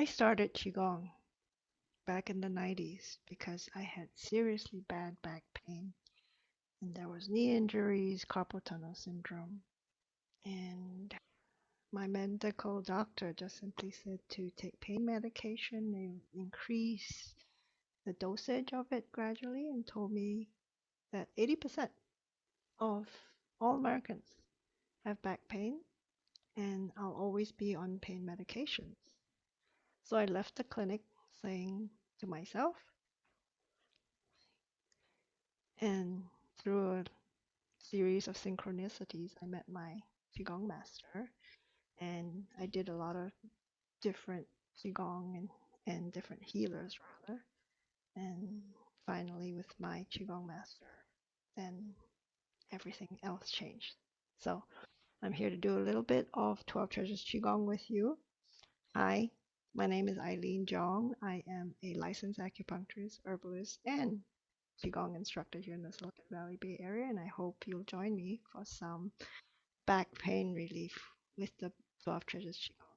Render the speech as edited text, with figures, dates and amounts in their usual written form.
I started Qigong back in the 90s because I had seriously bad back pain and there was knee injuries, carpal tunnel syndrome, and my medical doctor just simply said to take pain medication and increase the dosage of it gradually and told me that 80% of all Americans have back pain and I'll always be on pain medications. So I left the clinic saying to myself, and through a series of synchronicities, I met my Qigong master and I did a lot of different Qigong and different healers rather. And finally, with my Qigong master, then everything else changed. So I'm here to do a little bit of 12 Treasures Qigong with you. Hi, my name is Eileen Jong. I am a licensed acupuncturist, herbalist, and Qigong instructor here in the Silicon Valley Bay Area, and I hope you'll join me for some back pain relief with the 12 Treasures Qigong.